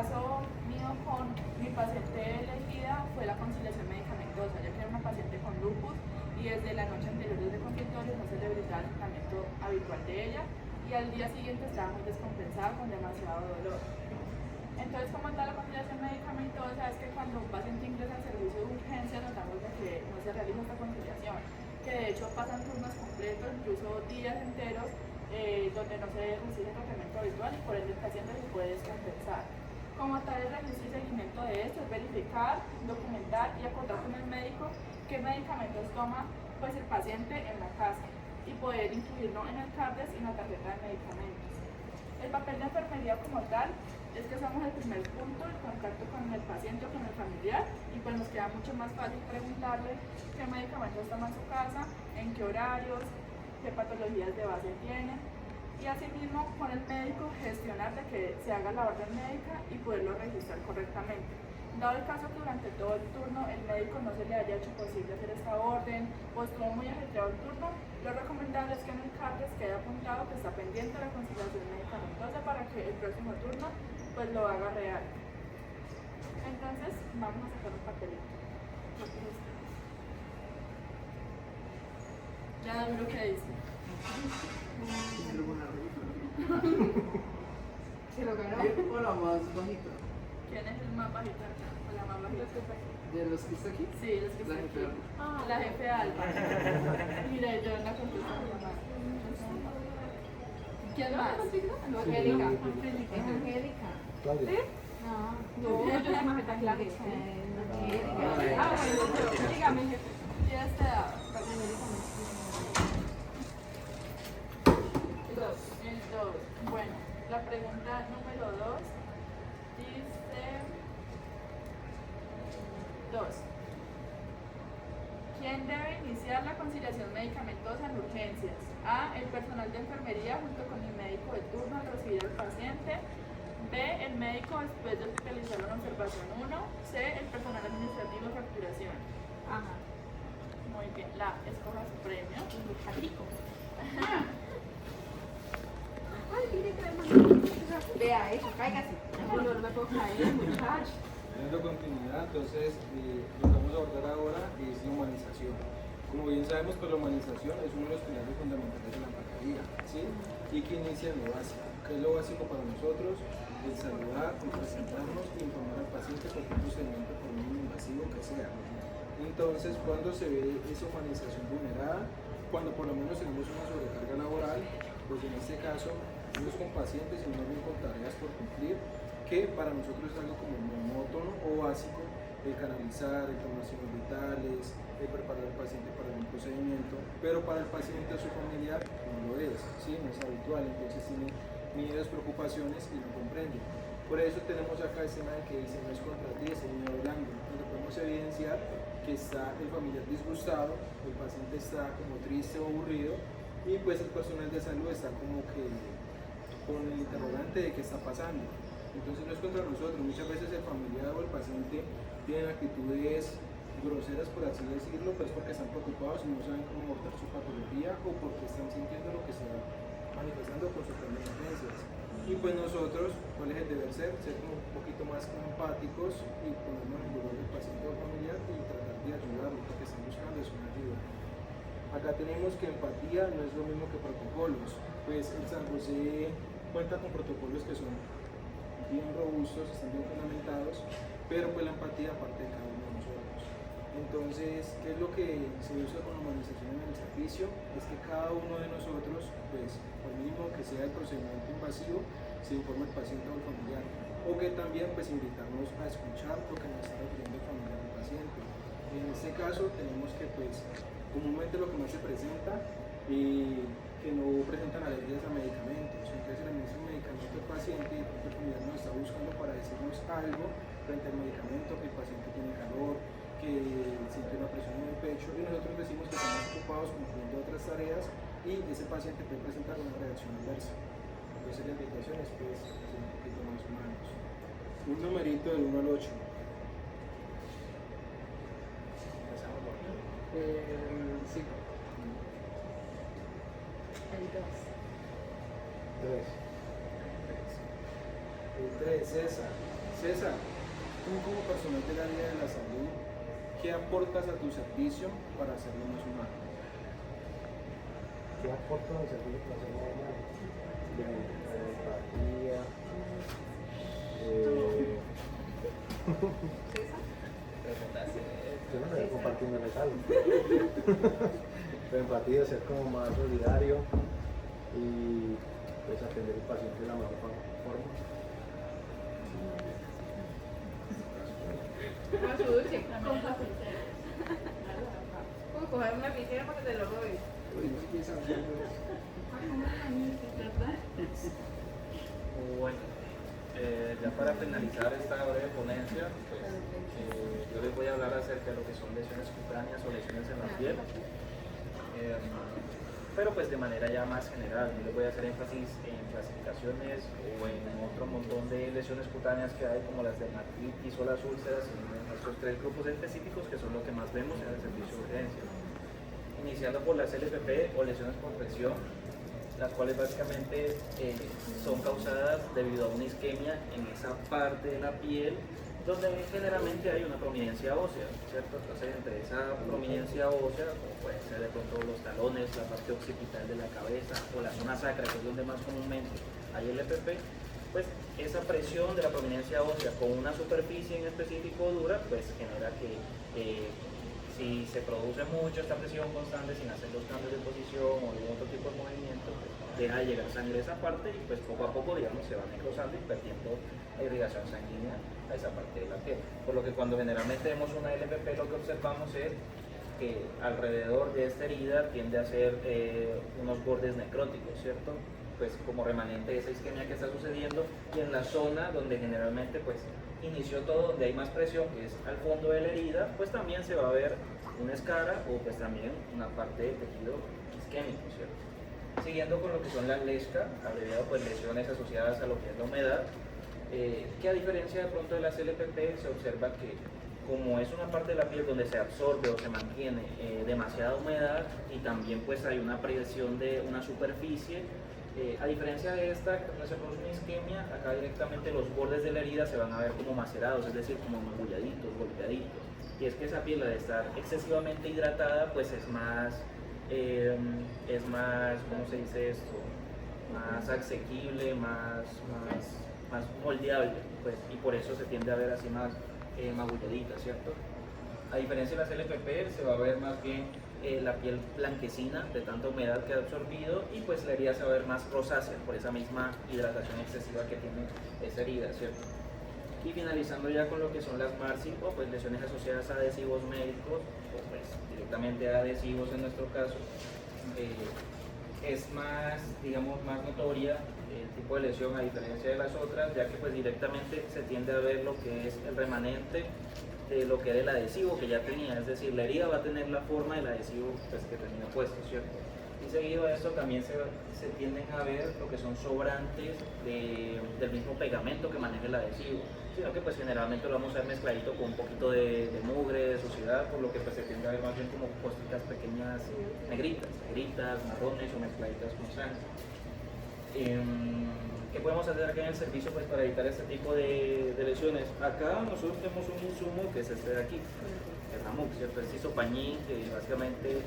caso mío con mi paciente elegida fue la conciliación medicamentosa, ya que era una paciente con lupus y desde la noche anterior desde consultorio no se le brindaba el tratamiento habitual de ella y al día siguiente estaba muy descompensada con demasiado dolor. Entonces, como tal, la conciliación medicamentosa es que cuando un paciente ingresa al servicio de urgencia notamos de que no se realiza esta conciliación, que de hecho pasan turnos completos, incluso días enteros, donde no se recibe el tratamiento habitual y por ende el paciente se puede descompensar. Como tal, el registro y seguimiento de esto es verificar, documentar y acordar con el médico qué medicamentos toma pues, el paciente en la casa y poder incluirlo en el CARDES y en la tarjeta de medicamentos. El papel de enfermería como tal es que somos el primer punto, el contacto con el paciente o con el familiar y pues nos queda mucho más fácil preguntarle qué medicamentos toma en su casa, en qué horarios, qué patologías de base tiene y asimismo con el médico gestionar de que se haga la orden médica y poderlo registrar correctamente. Dado el caso que durante todo el turno el médico no se le haya hecho posible hacer esta orden o estuvo muy ajetreado el turno, lo recomendable es que en el CARDES quede apuntado que está pendiente de la conciliación medicamentosa para que el próximo turno pues lo haga real. Entonces vamos a sacar un papelito. Ya dame lo que dice. ¿Se lo ganó? ¿O la más bajita? ¿Quién es el más bajito acá? ¿O la más bajita? ¿De los que está aquí? Sí, los que La están jefe aquí. Alba. La jefe Alba. Mira, yo en la contestación. ¿Quién más? No, Angélica. Es Angélica. Claudia. No, yo soy más alta que la jefe. Angélica. Ah, bueno, dígame, jefe. ¿Qué está dado? El 2. Bueno, la pregunta número 2 dice 2. ¿Quién debe iniciar la conciliación medicamentosa en urgencias? A. El personal de enfermería junto con el médico de turno al recibir al paciente. B. El médico después de realizar una observación 1. C. El personal administrativo de facturación. Ajá. Muy bien, la escoja su premio. Rico. Ay, mire que me vea eso, cáigase. No me puedo caer, muchacho. Dando continuidad, entonces lo que vamos a abordar ahora es la humanización. Como bien sabemos, pues la humanización es uno de los pilares fundamentales de la empatía, ¿sí? Y que inicia en lo básico. ¿Qué es lo básico para nosotros? El saludar, el presentarnos y informar al paciente cualquier procedimiento por mínimo invasivo que sea. Entonces, cuando se ve esa humanización vulnerada, cuando por lo menos tenemos una sobrecarga laboral, pues en este caso, no es con pacientes, sino bien con tareas por cumplir, que para nosotros es algo como monótono o básico, el canalizar, el tomar signos vitales, el preparar al paciente para un procedimiento, pero para el paciente o su familiar no lo es, ¿sí? No es habitual, entonces tiene miedos, preocupaciones y no comprende. Por eso tenemos acá este imagen que dice, no es contra ti, es el miedo hablando, donde podemos evidenciar que está el familiar disgustado, el paciente está como triste o aburrido, y pues el personal de salud está como que con el interrogante de qué está pasando. Entonces no es contra nosotros, muchas veces el familiar o el paciente tienen actitudes groseras, por así decirlo, pues porque están preocupados y no saben cómo abordar su patología o porque están sintiendo lo que se va manifestando con sus emergencias. Y pues nosotros, ¿cuál es el deber ser? Ser como un poquito más empáticos y ponernos en el lugar del paciente o familiar y tratar de ayudarlo, porque están buscando es una ayuda. Acá tenemos que empatía no es lo mismo que protocolos, pues el San José cuenta con protocolos que son bien robustos, están bien fundamentados, pero pues la empatía parte de cada uno de nosotros. Entonces, ¿qué es lo que se usa con la humanización en el servicio? Es que cada uno de nosotros, pues, por mínimo que sea el procedimiento invasivo, se informe al paciente o al familiar, o que también, pues, invitarnos a escuchar lo que nos está refiriendo el familiar del paciente. En este caso, tenemos que, pues, comúnmente lo que más se presenta, que no presentan alergias a medicamentos. Entonces, se le administra un medicamento al paciente y el propio familiar nos está buscando para decirnos algo frente al medicamento, que el paciente tiene calor, que siente una presión en el pecho, y nosotros decimos que estamos ocupados cumpliendo otras tareas y ese paciente puede presentar una reacción adversa. Entonces, la invitación es pues ser un poquito más humanos. Un numerito del 1 al 8. Sí. El 2. 3. El 3, César. César, tú como personal del área de la salud, ¿qué aportas a tu servicio para hacerlo más humano? ¿Qué aporta al servicio para hacerlo más humano? Empatía. Yo no sé compartiéndole algo. Pero empatía, ser como más solidario y pues atender al paciente de la mejor forma. Con su dulce, con lapicera. Puedo coger una lapicera para que te lo robes. Uy, no empieza a hacer eso. Bueno, ya para finalizar esta breve ponencia, pues, yo les voy a hablar acerca de lo que son lesiones cutáneas o lesiones en la piel, pero pues de manera ya más general. No les voy a hacer énfasis en clasificaciones o en otro montón de lesiones cutáneas que hay, como las dermatitis o las úlceras, en estos tres grupos específicos que son lo que más vemos en el servicio de urgencia. Iniciando por las LPP o lesiones por presión, las cuales básicamente son causadas debido a una isquemia en esa parte de la piel donde generalmente hay una prominencia ósea, ¿cierto? Entonces entre esa prominencia ósea, como pueden ser de pronto los talones, la parte occipital de la cabeza o la zona sacra, que es donde más comúnmente hay LPP, pues esa presión de la prominencia ósea con una superficie en específico dura, pues genera que si se produce mucho esta presión constante sin hacer los cambios de posición o algún otro tipo de movimiento, pues deja de llegar sangre a esa parte y pues poco a poco, digamos, se va necrosando y perdiendo la irrigación sanguínea a esa parte de la piel. Por lo que cuando generalmente vemos una LPP, lo que observamos es que alrededor de esta herida tiende a ser unos bordes necróticos, ¿cierto? Pues como remanente de esa isquemia que está sucediendo, y en la zona donde generalmente pues inició todo, donde hay más presión, que es al fondo de la herida, pues también se va a ver una escara o pues también una parte de tejido isquémico, ¿cierto? Siguiendo con lo que son las LESCA, abreviado pues lesiones asociadas a lo que es la humedad, que a diferencia de pronto de las LPP se observa que como es una parte de la piel donde se absorbe o se mantiene demasiada humedad y también pues hay una presión de una superficie, a diferencia de esta, cuando se produce una isquemia, acá directamente los bordes de la herida se van a ver como macerados, es decir, como magulladitos, golpeaditos. Y es que esa piel, al estar excesivamente hidratada, pues es más, ¿cómo se dice esto? Más asequible, más moldeable, pues, y por eso se tiende a ver así más magulladita, ¿cierto? A diferencia de las LPP, se va a ver más bien la piel blanquecina de tanta humedad que ha absorbido y pues la herida se va a ver más rosácea por esa misma hidratación excesiva que tiene esa herida, ¿cierto? Y finalizando ya con lo que son las MARSI o pues lesiones asociadas a adhesivos médicos o pues directamente a adhesivos en nuestro caso, es más, digamos, más notoria el tipo de lesión a diferencia de las otras, ya que pues directamente se tiende a ver lo que es el remanente de lo que era el adhesivo que ya tenía, es decir, la herida va a tener la forma del adhesivo pues, que tenía puesto, ¿cierto? Y seguido a esto también se tienden a ver lo que son sobrantes del mismo pegamento que maneja el adhesivo, sino que pues generalmente lo vamos a ver mezcladito con un poquito de mugre, de suciedad, por lo que pues se tiende a ver más bien como costritas pequeñas negritas, marrones o mezcladitas con sangre. ¿Qué podemos hacer acá en el servicio pues, para evitar este tipo de lesiones? Acá nosotros tenemos un insumo que es este de aquí, el Ramux, ¿cierto? Es isopañín, que básicamente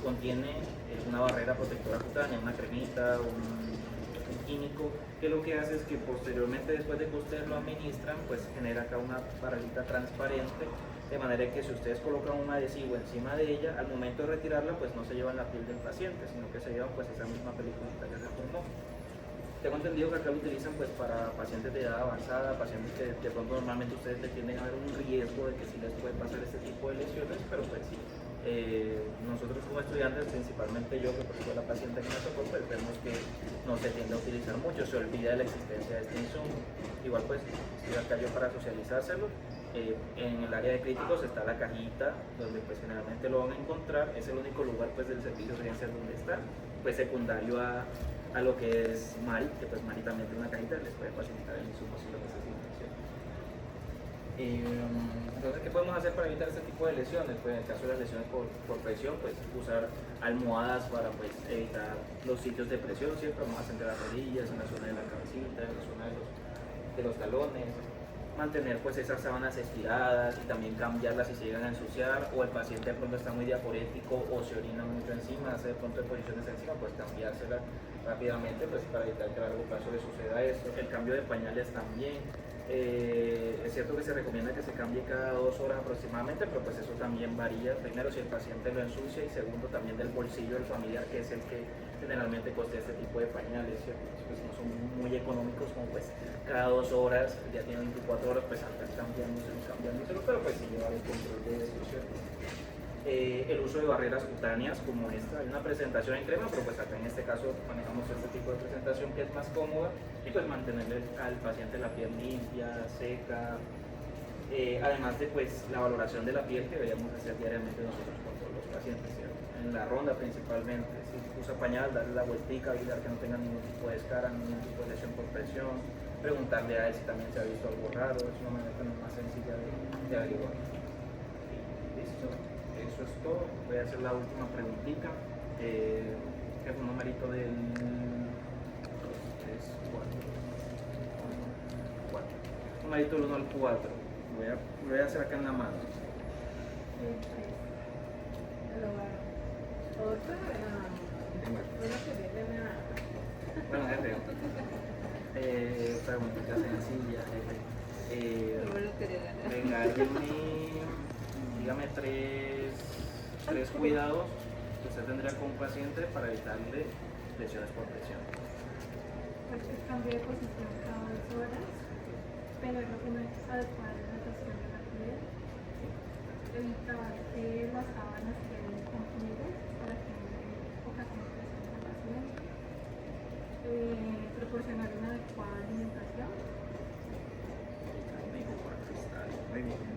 contiene una barrera protectora cutánea, una cremita, un químico, que lo que hace es que posteriormente, después de que ustedes lo administran, pues genera acá una barrita transparente, de manera que si ustedes colocan un adhesivo encima de ella, al momento de retirarla, pues no se llevan la piel del paciente, sino que se llevan pues esa misma peliculita que se formó. Tengo entendido que acá lo utilizan pues para pacientes de edad avanzada, pacientes que de pronto normalmente ustedes tienden a ver un riesgo de que sí les puede pasar este tipo de lesiones, pero pues sí, nosotros como estudiantes, principalmente yo que por ejemplo la paciente que me tocó, pues vemos que no se tiende a utilizar mucho, se olvida de la existencia de este insumo. Igual pues estoy acá yo para socializárselo. En el área de críticos está la cajita donde pues generalmente lo van a encontrar, es el único lugar pues del servicio de urgencias donde está, pues secundario a lo que es Mari, que pues Mari también tiene una cajita, les puede facilitar el insumo si lo necesitan, ¿cierto? Entonces, ¿qué podemos hacer para evitar este tipo de lesiones? Pues en el caso de las lesiones por presión, pues usar almohadas para pues evitar los sitios de presión, ¿cierto? Vamos a centrar las rodillas, en la zona de la cabecita, en la zona de los talones. mantener pues esas sábanas estiradas y también cambiarlas si se llegan a ensuciar, o el paciente de pronto está muy diaforético o se orina mucho encima, hace de pronto de posiciones encima, pues cambiársela rápidamente pues para evitar que a largo plazo le suceda esto. El cambio de pañales también. Es cierto que se recomienda que se cambie cada 2 horas aproximadamente, pero pues eso también varía, primero si el paciente lo ensucia y segundo también del bolsillo del familiar, que es el que generalmente costea este tipo de pañales, ¿cierto? Pues no son muy económicos, como pues cada 2 horas, ya tiene 24 horas, pues andan cambiándoselo, pero pues sí llevar el control de eso, ¿cierto? El uso de barreras cutáneas como esta, hay una presentación en crema, pero pues acá en este caso manejamos este tipo de presentación que es más cómoda y pues mantenerle al paciente la piel limpia, seca, además de pues la valoración de la piel que deberíamos hacer diariamente nosotros con todos los pacientes, ¿cierto? En la ronda principalmente, si usa pañal, darle la vueltica, vigilar que no tenga ningún tipo de escara, ningún tipo de lesión por presión, preguntarle a él si también se ha visto algo raro, es una manera más sencilla de averiguar. Listo. Eso es todo. Voy a hacer la última preguntita, que es un numerito del 2, 3, 4. Numerito del 1 al 4. Lo voy a hacer acá en la mano. Bueno, jefe. Preguntita sencilla, jefe. Venga, dígame tres cuidados que usted tendría con un paciente para evitarle lesiones por presión. Pues el cambio de posición cada 2 horas, tener una adecuada hidratación de la piel, evitar que las sábanas queden comprimidas para que no ocasione presión al paciente, proporcionar una adecuada alimentación. Muy bien.